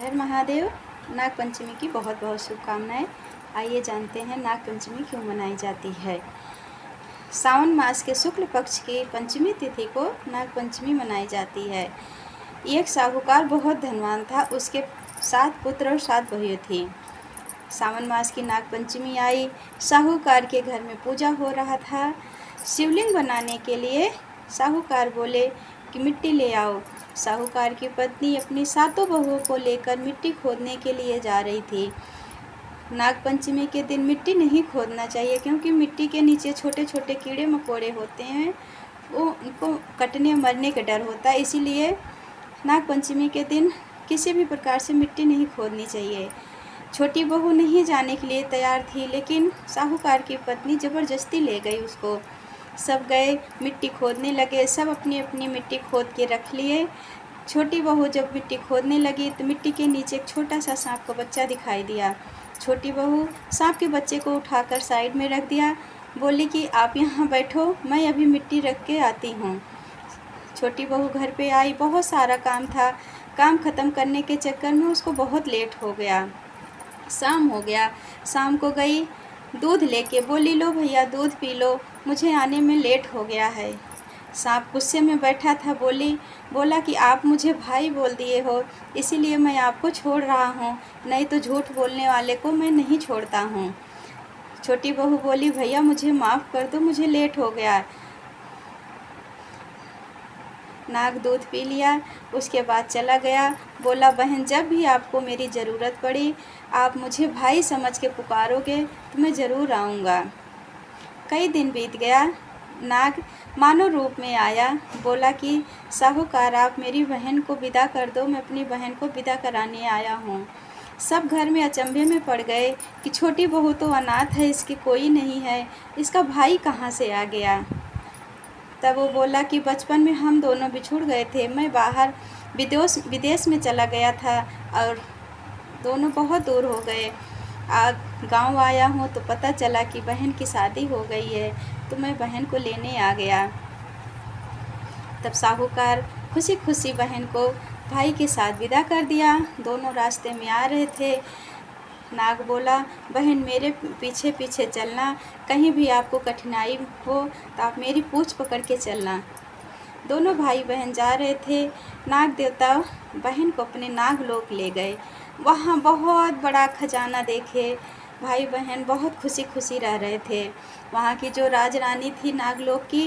हर महादेव। नाग पंचमी की बहुत बहुत शुभकामनाएं। आइए जानते हैं नाग पंचमी क्यों मनाई जाती है। सावन मास के शुक्ल पक्ष की पंचमी तिथि को नाग पंचमी मनाई जाती है। एक साहूकार बहुत धनवान था, उसके 7 पुत्र और 7 बहुएं थीं। सावन मास की नाग पंचमी आई। साहूकार के घर में पूजा हो रहा था। शिवलिंग बनाने के लिए साहूकार बोले कि मिट्टी ले आओ। साहूकार की पत्नी अपनी 7 बहुओं को लेकर मिट्टी खोदने के लिए जा रही थी। नाग पंचमी के दिन मिट्टी नहीं खोदना चाहिए, क्योंकि मिट्टी के नीचे छोटे छोटे कीड़े मकोड़े होते हैं, वो उनको कटने मरने का डर होता है। इसीलिए नाग पंचमी के दिन किसी भी प्रकार से मिट्टी नहीं खोदनी चाहिए। छोटी बहू नहीं जाने के लिए तैयार थी, लेकिन साहूकार की पत्नी ज़बरदस्ती ले गई उसको। सब गए, मिट्टी खोदने लगे। सब अपनी अपनी मिट्टी खोद के रख लिए। छोटी बहू जब मिट्टी खोदने लगी तो मिट्टी के नीचे एक छोटा सा सांप का बच्चा दिखाई दिया। छोटी बहू सांप के बच्चे को उठाकर साइड में रख दिया। बोली कि आप यहाँ बैठो, मैं अभी मिट्टी रख के आती हूँ। छोटी बहू घर पे आई, बहुत सारा काम था। काम ख़त्म करने के चक्कर में उसको बहुत लेट हो गया, शाम हो गया। शाम को गई, दूध लेके बोली लो भैया दूध पी लो, मुझे आने में लेट हो गया है। सांप गुस्से में बैठा था, बोला कि आप मुझे भाई बोल दिए हो, इसीलिए मैं आपको छोड़ रहा हूँ, नहीं तो झूठ बोलने वाले को मैं नहीं छोड़ता हूँ। छोटी बहू बोली भैया मुझे माफ़ कर दो, मुझे लेट हो गया। नाग दूध पी लिया, उसके बाद चला गया। बोला बहन जब भी आपको मेरी ज़रूरत पड़ी आप मुझे भाई समझ के पुकारोगे तो मैं ज़रूर आऊँगा। कई दिन बीत गया। नाग मानव रूप में आया, बोला कि साहूकार आप मेरी बहन को विदा कर दो, मैं अपनी बहन को विदा कराने आया हूँ। सब घर में अचंभे में पड़ गए कि छोटी बहू तो अनाथ है, इसकी कोई नहीं है, इसका भाई कहाँ से आ गया। तब वो बोला कि बचपन में हम दोनों बिछुड़ गए थे, मैं बाहर विदेश में चला गया था और दोनों बहुत दूर हो गए। गांव आया हूँ तो पता चला कि बहन की शादी हो गई है, तो मैं बहन को लेने आ गया। तब साहूकार खुशी खुशी बहन को भाई के साथ विदा कर दिया। दोनों रास्ते में आ रहे थे। नाग बोला बहन मेरे पीछे पीछे चलना, कहीं भी आपको कठिनाई हो तो आप मेरी पूँछ पकड़ के चलना। दोनों भाई बहन जा रहे थे। नाग देवता बहन को अपने नागलोक ले गए। वहाँ बहुत बड़ा खजाना देखे। भाई बहन बहुत खुशी खुशी रह रहे थे। वहाँ की जो राजरानी थी नागलोक की,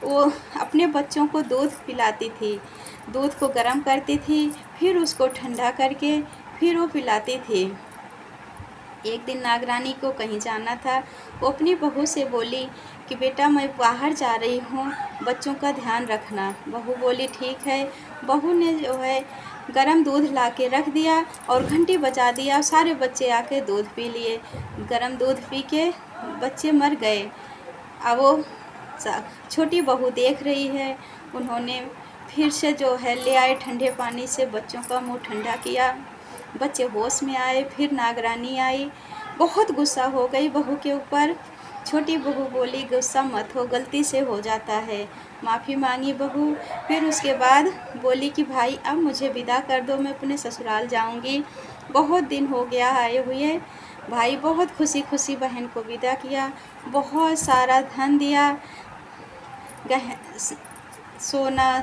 वो अपने बच्चों को दूध पिलाती थी। दूध को गर्म करती थी, फिर उसको ठंडा करके फिर वो पिलाती थी। एक दिन नागरानी को कहीं जाना था। वो अपनी बहू से बोली कि बेटा मैं बाहर जा रही हूँ, बच्चों का ध्यान रखना। बहू बोली ठीक है। बहू ने जो है गरम दूध ला के रख दिया और घंटी बजा दिया। सारे बच्चे आके दूध पी लिए। गरम दूध पी के बच्चे मर गए। अब वो छोटी बहू देख रही है। उन्होंने फिर से जो है ले आए ठंडे पानी से, बच्चों का मुंह ठंडा किया। बच्चे होश में आए। फिर नागरानी आई, बहुत गुस्सा हो गई बहू के ऊपर। छोटी बहू बोली गुस्सा मत हो, गलती से हो जाता है। माफ़ी मांगी बहू। फिर उसके बाद बोली कि भाई अब मुझे विदा कर दो, मैं अपने ससुराल जाऊंगी, बहुत दिन हो गया आए हुए। भाई बहुत खुशी खुशी बहन को विदा किया। बहुत सारा धन दिया, सोना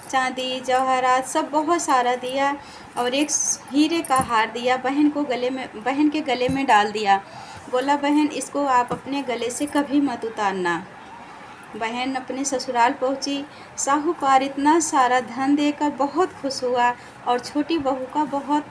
चांदी जवाहरात सब बहुत सारा दिया और एक हीरे का हार दिया। बहन के गले में डाल दिया। बोला बहन इसको आप अपने गले से कभी मत उतारना। बहन अपने ससुराल पहुंची। साहूकार इतना सारा धन देकर बहुत खुश हुआ और छोटी बहू का बहुत